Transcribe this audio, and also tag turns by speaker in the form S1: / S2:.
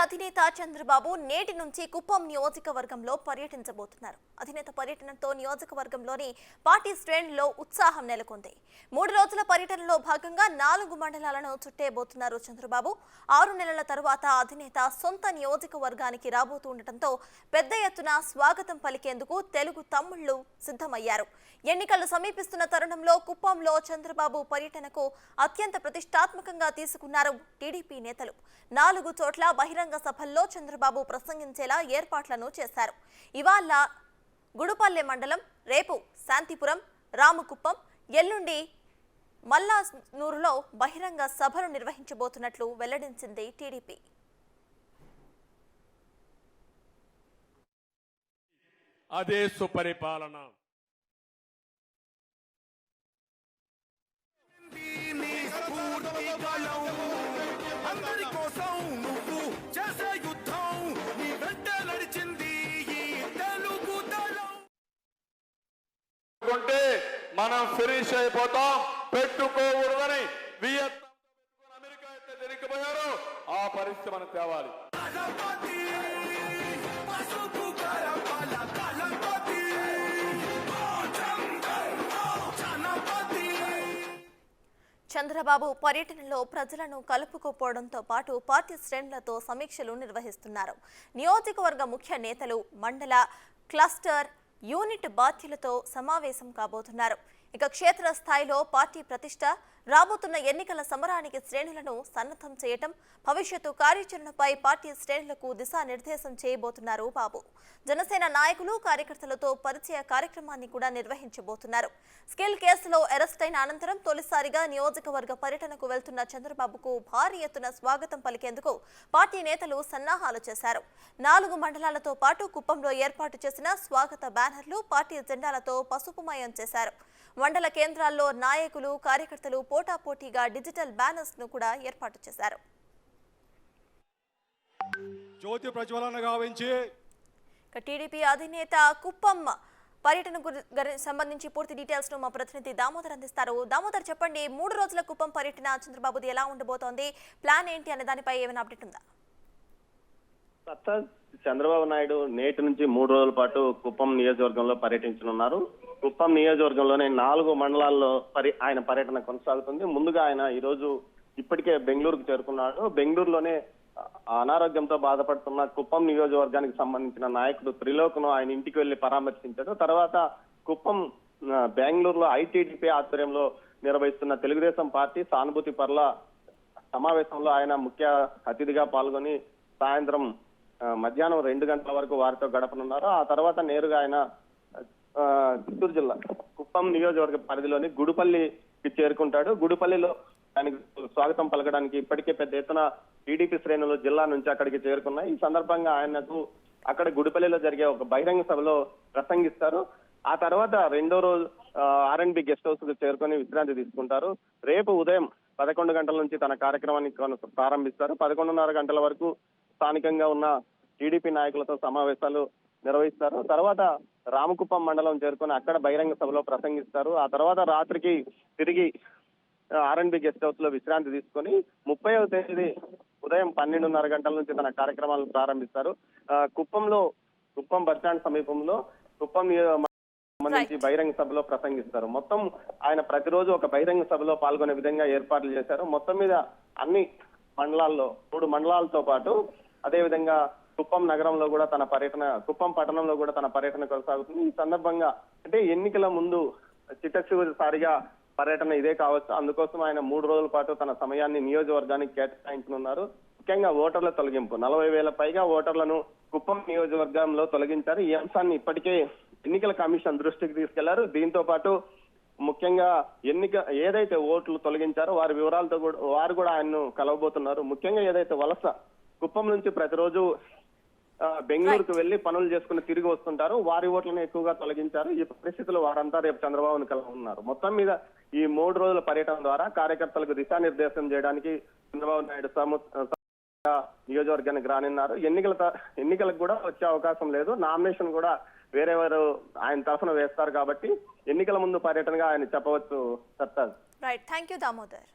S1: అధినేత చంద్రబాబు నేటి నుంచి కుప్పం నియోజకవర్గంలో పర్యటించబోతున్నారు. అధినేత పర్యటనతో నియోజకవర్గంలోని పార్టీ శ్రేణుల్లో ఉత్సాహం నెలకొంది. 3 రోజుల పర్యటనలో భాగంగా 4 మండలాలను చుట్టేయబోతున్నారు చంద్రబాబు. 6 నెలల తరువాత అధినేత సొంత నియోజకవర్గానికి రాబోతుండటంతో పెద్ద ఎత్తున స్వాగతం పలికేందుకు తెలుగు తమ్ముళ్లు సిద్ధమయ్యారు. ఎన్నికలు సమీపిస్తున్న తరుణంలో కుప్పంలో చంద్రబాబు పర్యటనకు అత్యంత ప్రతిష్టాత్మకంగా తీసుకున్నారు టీడీపీ నేతలు. 4 చోట్ల బహిరంగ సభల్లో చంద్రబాబు ప్రసంగించేలా ఏర్పాట్లను చేశారు. ఇవాళ గుడుపల్లె మండలం, రేపు శాంతిపురం, రామకుప్పం, ఎల్లుండి మల్లానూరులో బహిరంగ సభలు నిర్వహించబోతున్నట్లు వెల్లడించింది టీడీపీ.
S2: అదే సుపరిపాలన. మనం ఫినిష్ అయిపోతాం, పెట్టుకోకూడదని వియత్నాం అమెరికా అయితే తిరిగిపోయారు. ఆ పరిస్థితి మనకు తేవాలి.
S1: చంద్రబాబు పర్యటనలో ప్రజలను కలుపుకోపోవడంతో పాటు పార్టీ శ్రేణులతో సమీక్షలు నిర్వహిస్తున్నారు. నియోజకవర్గ ముఖ్య నేతలు, మండల, క్లస్టర్, యూనిట్ బాధ్యులతో సమావేశం కాబోతున్నారు. ఇక క్షేత్రస్థాయిలో పార్టీ ప్రతిష్ట, రాబోతున్న ఎన్నికల సమరానికి శ్రేణులను సన్నద్ధం చేయటం, భవిష్యత్తు కార్యాచరణపై పార్టీ శ్రేణులకు దిశానిర్దేశం చేయబోతున్నారు బాబు. జనసేన నాయకులు, కార్యకర్తలతో పరిచయ కార్యక్రమాన్ని కూడా నిర్వహించబోతున్నారు. స్కిల్ కేసులో అరెస్ట్ అయిన అనంతరం తొలిసారిగా నియోజకవర్గ పర్యటనకు వెళ్తున్న చంద్రబాబుకు భారీ ఎత్తున స్వాగతం పలికేందుకు పార్టీ నేతలు సన్నాహాలు చేశారు. 4 మండలాలతో పాటు కుప్పంలో ఏర్పాటు చేసిన స్వాగత బ్యానర్లు, పార్టీ జెండాలతో పసుపుమయం చేశారు. మండల కేంద్రాల్లో నాయకులు, కార్యకర్తలు పోటాపోటీగా డిజిటల్ బ్యానర్స్ ను కూడా ఏర్పాటు చేశారు.
S2: జ్యోతి ప్రజ్వలన గావించి
S1: టీడీపీ అధినేత కుప్పం పర్యటనకు సంబంధించి పూర్తి డీటెయిల్స్ ను మా ప్రతినిధి దామోదర్ అందిస్తారు. దామోదర్, చెప్పండి, 3 రోజుల కుప్పం పర్యటన చంద్రబాబుది ఎలా ఉండబోతోంది, ప్లాన్ ఏంటి అనే దానిపై ఏమైనా అప్డేట్ ఉందా?
S3: చంద్రబాబు నాయుడు నేటి నుంచి 3 రోజుల పాటు కుప్పం నియోజకవర్గంలో పర్యటించనున్నారు. కుప్పం నియోజకవర్గంలోనే 4 మండలాల్లో ఆయన పర్యటన కొనసాగుతుంది. ముందుగా ఆయన ఈ రోజు ఇప్పటికే బెంగళూరుకు చేరుకున్నాడు. బెంగళూరులోనే అనారోగ్యంతో బాధపడుతున్న కుప్పం నియోజకవర్గానికి సంబంధించిన నాయకుడు త్రిలోక్ను ఆయన ఇంటికి వెళ్లి పరామర్శించారు. తర్వాత కుప్పం బెంగళూరులో ఐటీడీపీ ఆధ్వర్యంలో నిర్వహిస్తున్న తెలుగుదేశం పార్టీ సానుభూతి పర్ల సమావేశంలో ఆయన ముఖ్య అతిథిగా పాల్గొని సాయంత్రం మధ్యాహ్నం 2 గంటల వరకు వారితో గడపనున్నారు. ఆ తర్వాత నేరుగా ఆయన చిత్తూరు జిల్లా కుప్పం నియోజకవర్గ పరిధిలోని గుడుపల్లికి చేరుకుంటాడు. గుడుపల్లిలో ఆయనకు స్వాగతం పలకడానికి ఇప్పటికే పెద్ద ఎత్తున టీడీపీ శ్రేణులు జిల్లా నుంచి అక్కడికి చేరుకున్నాయి. ఈ సందర్భంగా ఆయనకు అక్కడ గుడిపల్లిలో జరిగే ఒక బహిరంగ సభలో ప్రసంగిస్తారు. ఆ తర్వాత 2వ రోజు R&B గెస్ట్ హౌస్ కు చేరుకొని విశ్రాంతి తీసుకుంటారు. రేపు ఉదయం 11 గంటల నుంచి తన కార్యక్రమాన్ని ప్రారంభిస్తారు. 11:30 గంటల వరకు స్థానికంగా ఉన్న టీడీపీ నాయకులతో సమావేశాలు నిర్వహిస్తారు. తర్వాత రామకుప్పం మండలం చేరుకొని అక్కడ బహిరంగ సభలో ప్రసంగిస్తారు. ఆ తర్వాత రాత్రికి తిరిగి R&B గెస్ట్ హౌస్ లో విశ్రాంతి తీసుకొని 30వ తేదీ ఉదయం 12:30 గంటల నుంచి తన కార్యక్రమాలను ప్రారంభిస్తారు. కుప్పం బస్ స్టాండ్ సమీపంలో కుప్పం సంబంధించి బహిరంగ సభలో ప్రసంగిస్తారు. మొత్తం ఆయన ప్రతిరోజు ఒక బహిరంగ సభలో పాల్గొనే విధంగా ఏర్పాట్లు చేశారు. మొత్తం మీద అన్ని మండలాల్లో 3 మండలాలతో పాటు అదే విధంగా కుప్పం నగరంలో కూడా తన పర్యటన, కుప్పం పట్టణంలో కూడా తన పర్యటన కొనసాగుతుంది. ఈ సందర్భంగా అంటే ఎన్నికల ముందు చిట్టచివరిసారిగా పర్యటన ఇదే కావచ్చు. అందుకోసం ఆయన 3 రోజుల పాటు తన సమయాన్ని నియోజకవర్గానికి కేటాయించనున్నారు. ముఖ్యంగా ఓటర్ల తొలగింపు, 40,000 పైగా ఓటర్లను కుప్పం నియోజకవర్గంలో తొలగించారు. ఈ అంశాన్ని ఇప్పటికే ఎన్నికల కమిషన్ దృష్టికి తీసుకెళ్లారు. దీంతో పాటు ముఖ్యంగా ఏదైతే ఓట్లు తొలగించారో వారి వివరాలతో వారు కూడా ఆయన్ను కలవబోతున్నారు. ముఖ్యంగా ఏదైతే వలస కుప్పం నుంచి ప్రతిరోజు బెంగళూరుకు వెళ్లి పనులు చేసుకుని తిరిగి వస్తుంటారు, వారి ఓట్లను ఎక్కువగా తొలగించారు. ఈ పరిస్థితుల్లో వారంతా రేపు చంద్రబాబును కలవనున్నారు. మొత్తం మీద ఈ 3 రోజుల పర్యటన ద్వారా కార్యకర్తలకు దిశానిర్దేశం చేయడానికి చంద్రబాబు నాయుడు నియోజకవర్గానికి రానున్నారు. ఎన్నికలకు కూడా వచ్చే అవకాశం లేదు. నామినేషన్ కూడా వేరెవరు ఆయన తరఫున వేస్తారు కాబట్టి ఎన్నికల ముందు పర్యటనగా ఆయన చెప్పవచ్చు.
S1: Right, thank you Damodar.